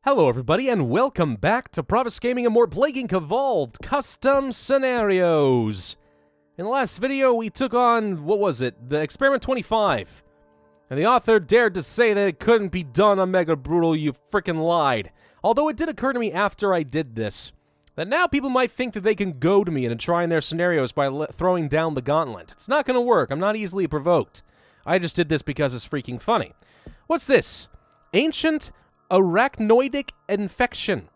Hello everybody and welcome back to Pravus Gaming and more Plague Inc. Evolved Custom Scenarios. In the last video we took on, what was it, the Experiment 25. And the author dared to say that it couldn't be done on Mega Brutal, you frickin' lied. Although it did occur to me after I did this, that now people might think that they can goad me into trying their scenarios by throwing down the gauntlet. It's not gonna work, I'm not easily provoked. I just did this because it's freaking funny. What's this? Ancient Arachnoidic infection.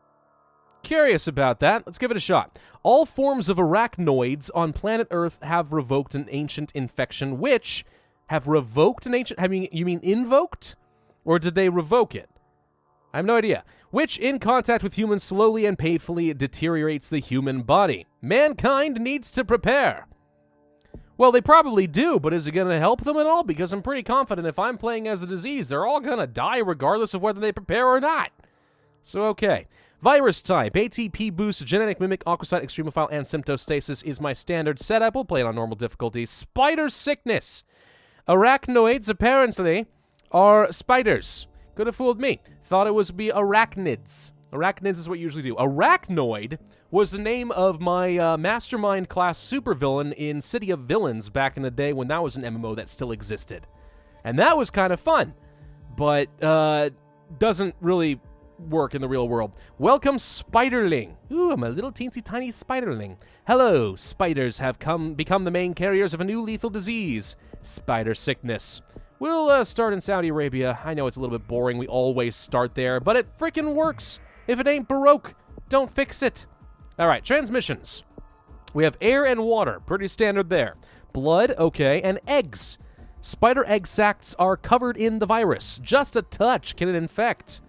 Curious about that. Let's give it a shot. All forms of arachnoids on planet Earth have revoked an ancient infection, which have revoked an ancient... you mean invoked? Or did they revoke it? I have no idea. Which, in contact with humans, slowly and painfully deteriorates the human body. Mankind needs to prepare. Well, they probably do, but is it going to help them at all? Because I'm pretty confident if I'm playing as a disease, they're all going to die regardless of whether they prepare or not. So, okay. Virus type, ATP boost, genetic mimic, aquasite, extremophile, and symptostasis is my standard setup. We'll play it on normal difficulty. Spider sickness. Arachnoids, apparently, are spiders. Could have fooled me. Thought it was be arachnids. Arachnids is what you usually do. Arachnoid was the name of my mastermind class supervillain in City of Villains back in the day when that was an MMO that still existed. And that was kind of fun, but doesn't really work in the real world. Welcome, Spiderling. Ooh, I'm a little teensy tiny Spiderling. Hello, spiders have become the main carriers of a new lethal disease, spider sickness. We'll start in Saudi Arabia. I know it's a little bit boring. We always start there, but it frickin' works. If it ain't Baroque, don't fix it. All right, transmissions. We have air and water, pretty standard there. Blood, okay, and eggs. Spider egg sacs are covered in the virus. Just a touch can it infect.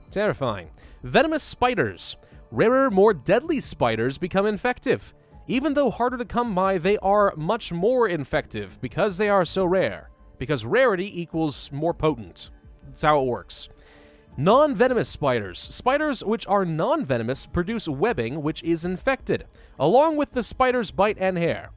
Terrifying. Venomous spiders. Rarer, more deadly spiders become infective. Even though harder to come by, they are much more infective because they are so rare. Because rarity equals more potent. That's how it works. Non-venomous spiders. Spiders which are non-venomous produce webbing which is infected, along with the spider's bite and hair.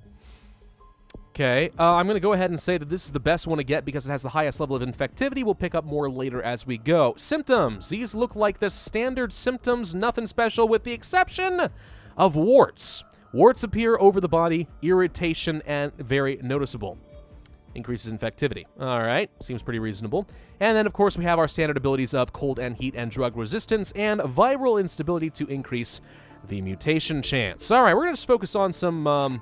Okay, I'm going to go ahead and say that this is the best one to get because it has the highest level of infectivity. We'll pick up more later as we go. Symptoms. These look like the standard symptoms, nothing special with the exception of warts. Warts appear over the body, irritation, and very noticeable. Increases infectivity. All right, seems pretty reasonable. And then, of course, we have our standard abilities of cold and heat and drug resistance and viral instability to increase the mutation chance. All right, we're going to just focus on some, well,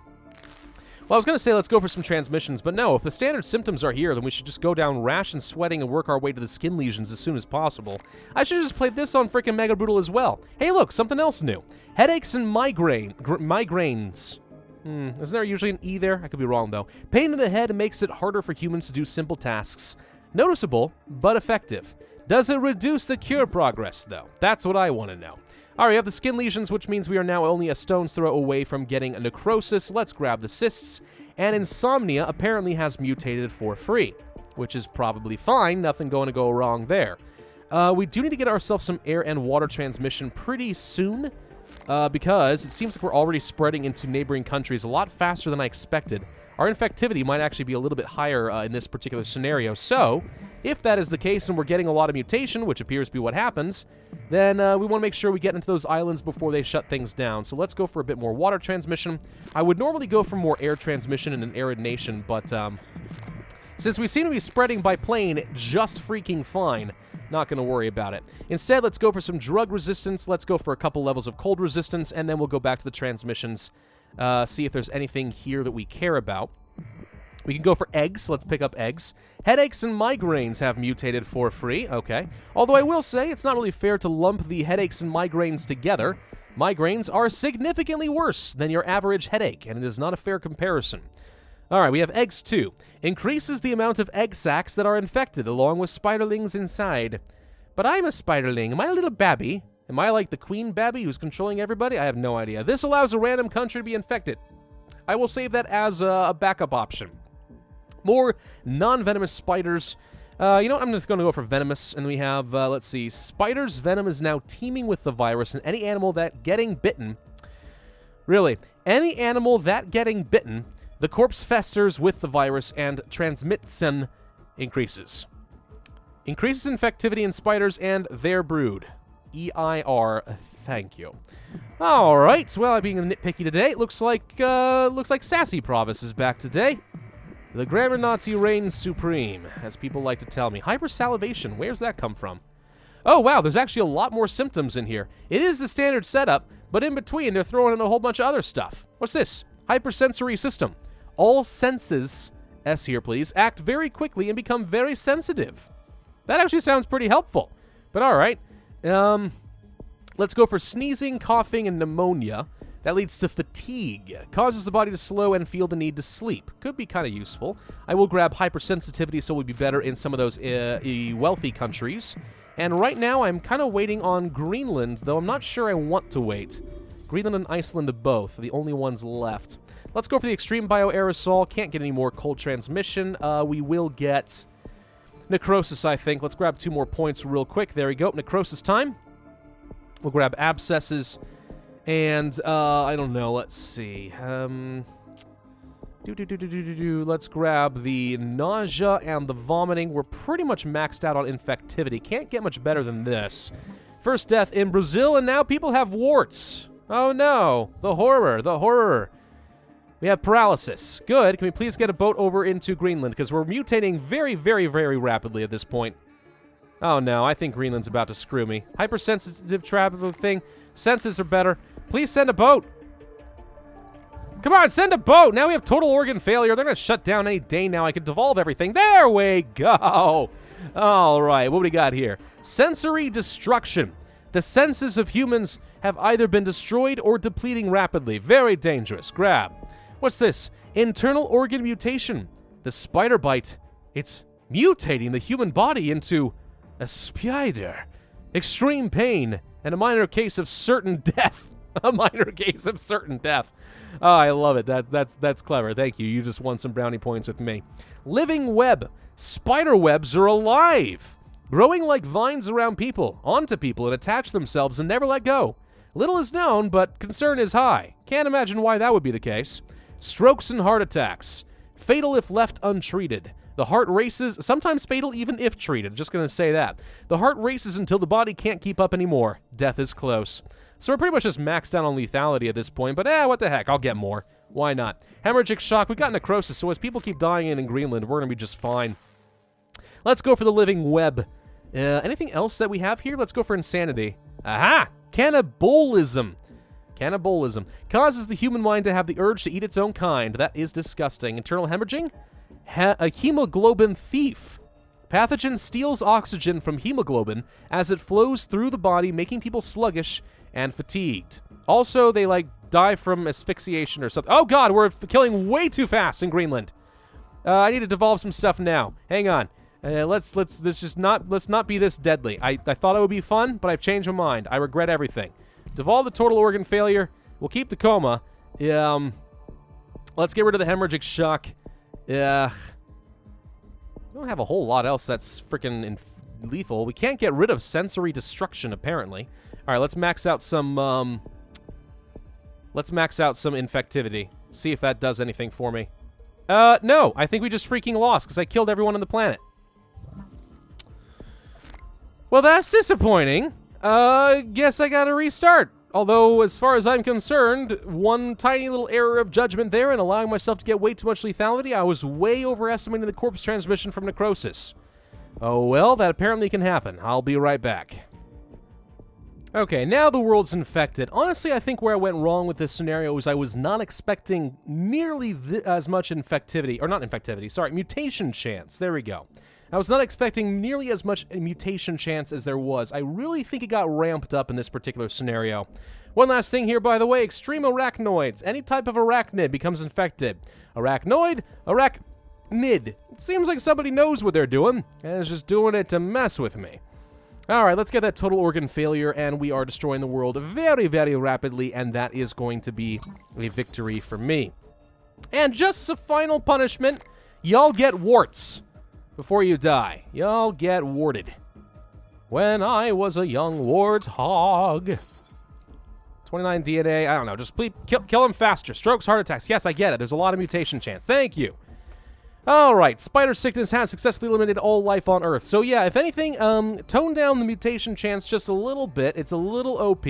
I was going to say let's go for some transmissions, but no, if the standard symptoms are here, then we should just go down rash and sweating and work our way to the skin lesions as soon as possible. I should have just played this on frickin' Mega Brutal as well. Hey, look, something else new. Headaches and migraines. Isn't there usually an E there? I could be wrong, though. Pain in the head makes it harder for humans to do simple tasks. Noticeable, but effective. Does it reduce the cure progress, though? That's what I want to know. All right, we have the skin lesions, which means we are now only a stone's throw away from getting a necrosis. Let's grab the cysts. And insomnia apparently has mutated for free, which is probably fine. Nothing going to go wrong there. We do need to get ourselves some air and water transmission pretty soon. Because it seems like we're already spreading into neighboring countries a lot faster than I expected. Our infectivity might actually be a little bit higher in this particular scenario. So, if that is the case and we're getting a lot of mutation, which appears to be what happens, then we want to make sure we get into those islands before they shut things down. So let's go for a bit more water transmission. I would normally go for more air transmission in an arid nation, but since we seem to be spreading by plane just freaking fine, not going to worry about it. Instead, let's go for some drug resistance. Let's go for a couple levels of cold resistance, and then we'll go back to the transmissions, see if there's anything here that we care about. We can go for eggs. Let's pick up eggs. Headaches and migraines have mutated for free. Okay. Although I will say it's not really fair to lump the headaches and migraines together. Migraines are significantly worse than your average headache, and it is not a fair comparison. All right, we have eggs too. Increases the amount of egg sacs that are infected, along with spiderlings inside. But I'm a spiderling. Am I a little babby? Am I like the queen babby who's controlling everybody? I have no idea. This allows a random country to be infected. I will save that as a backup option. More non-venomous spiders. You know what? I'm just going to go for venomous. And we have, let's see, spiders' venom is now teeming with the virus, and any animal that getting bitten... Really, any animal that getting bitten... The corpse festers with the virus and transmission increases. Increases infectivity in spiders and their brood. E-I-R. Thank you. All right. Well, I'm being nitpicky today. It looks like Sassy Pravus is back today. The grammar Nazi reigns supreme, as people like to tell me. Hypersalivation. Where's that come from? Oh, wow. There's actually a lot more symptoms in here. It is the standard setup, but in between, they're throwing in a whole bunch of other stuff. What's this? Hypersensory system. All senses, S here please, act very quickly and become very sensitive. That actually sounds pretty helpful. But all right. Let's go for sneezing, coughing, and pneumonia. That leads to fatigue. Causes the body to slow and feel the need to sleep. Could be kind of useful. I will grab hypersensitivity so we'll be better in some of those wealthy countries. And right now I'm kind of waiting on Greenland, though I'm not sure I want to wait. Greenland and Iceland are both, the only ones left. Let's go for the extreme bioaerosol. Can't get any more cold transmission. We will get necrosis, I think. Let's grab 2 more points real quick. There we go. Necrosis time. We'll grab abscesses. And, I don't know, let's see. Let's grab the nausea and the vomiting. We're pretty much maxed out on infectivity. Can't get much better than this. First death in Brazil, and now people have warts. Oh no, the horror, the horror. We have paralysis. Good. Can we please get a boat over into Greenland? Because we're mutating very, very, very rapidly at this point. Oh no, I think Greenland's about to screw me. Hypersensitive travel thing. Senses are better. Please send a boat. Come on, send a boat. Now we have total organ failure. They're going to shut down any day now. I can devolve everything. There we go. All right, what do we got here? Sensory destruction. The senses of humans have either been destroyed or depleting rapidly. Very dangerous. Grab. What's this? Internal organ mutation. The spider bite. It's mutating the human body into a spider. Extreme pain and a minor case of certain death. A minor case of certain death. Oh, I love it. That's clever. Thank you. You just won some brownie points with me. Living web. Spider webs are alive. Growing like vines around people, onto people, and attach themselves and never let go. Little is known, but concern is high. Can't imagine why that would be the case. Strokes and heart attacks. Fatal if left untreated. The heart races, sometimes fatal even if treated. Just going to say that. The heart races until the body can't keep up anymore. Death is close. So we're pretty much just maxed out on lethality at this point, but what the heck, I'll get more. Why not? Hemorrhagic shock, we got necrosis, so as people keep dying in Greenland, we're going to be just fine. Let's go for the living web. Anything else that we have here? Let's go for insanity. Aha! Cannibalism. Cannibalism. Causes the human mind to have the urge to eat its own kind. That is disgusting. Internal hemorrhaging? A hemoglobin thief. Pathogen steals oxygen from hemoglobin as it flows through the body, making people sluggish and fatigued. Also, they, die from asphyxiation or something. Oh god, we're killing way too fast in Greenland. I need to devolve some stuff now. Hang on. Let's not be this deadly. I thought it would be fun, but I've changed my mind. I regret everything. Devolve the total organ failure. We'll keep the coma. Let's get rid of the hemorrhagic shock. We don't have a whole lot else that's freaking lethal. We can't get rid of sensory destruction, apparently. All right, let's max out some infectivity. See if that does anything for me. No, I think we just freaking lost because I killed everyone on the planet. Well, that's disappointing. Guess I gotta restart. Although, as far as I'm concerned, one tiny little error of judgment there and allowing myself to get way too much lethality, I was way overestimating the corpse transmission from necrosis. Oh well, that apparently can happen. I'll be right back. Okay, now the world's infected. Honestly, I think where I went wrong with this scenario is I was not expecting nearly as much infectivity, or not infectivity, sorry, mutation chance. There we go. I was not expecting nearly as much mutation chance as there was. I really think it got ramped up in this particular scenario. One last thing here, by the way, extreme arachnoids. Any type of arachnid becomes infected. Arachnoid, arachnid. It seems like somebody knows what they're doing, and is just doing it to mess with me. Alright, let's get that total organ failure, and we are destroying the world very, very rapidly, and that is going to be a victory for me. And just as a final punishment, y'all get warts before you die. Y'all get warded. When I was a young warthog. 29 DNA, I don't know, just please kill him faster. Strokes, heart attacks, yes, I get it. There's a lot of mutation chance. Thank you. Alright, spider sickness has successfully eliminated all life on Earth. So yeah, if anything, tone down the mutation chance just a little bit. It's a little OP.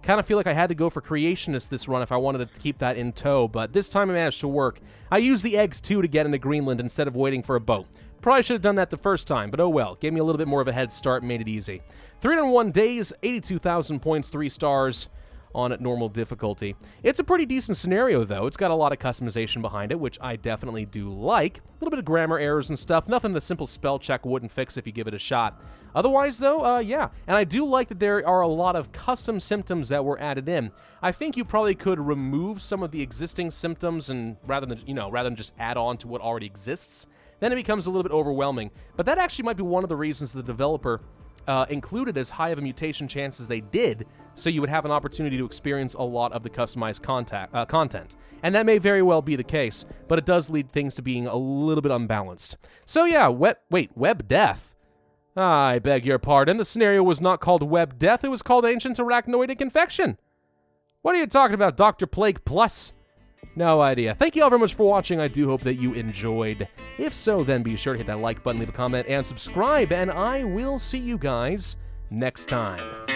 Kind of feel like I had to go for creationist this run if I wanted to keep that in tow, but this time I managed to work. I used the eggs too to get into Greenland instead of waiting for a boat. Probably should have done that the first time, but oh well. Gave me a little bit more of a head start, made it easy. 301 days, 82,000 points, 3 stars on normal difficulty. It's a pretty decent scenario, though. It's got a lot of customization behind it, which I definitely do like. A little bit of grammar errors and stuff. Nothing the simple spell check wouldn't fix if you give it a shot. Otherwise, though, yeah. And I do like that there are a lot of custom symptoms that were added in. I think you probably could remove some of the existing symptoms and rather than just add on to what already exists. Then it becomes a little bit overwhelming. But that actually might be one of the reasons the developer included as high of a mutation chance as they did, so you would have an opportunity to experience a lot of the customized content. And that may very well be the case, but it does lead things to being a little bit unbalanced. So yeah, web death. I beg your pardon, the scenario was not called web death, it was called ancient arachnoidic infection. What are you talking about, Dr. Plague Plus? No idea. Thank you all very much for watching. I do hope that you enjoyed. If so, then be sure to hit that like button, leave a comment, and subscribe, and I will see you guys next time.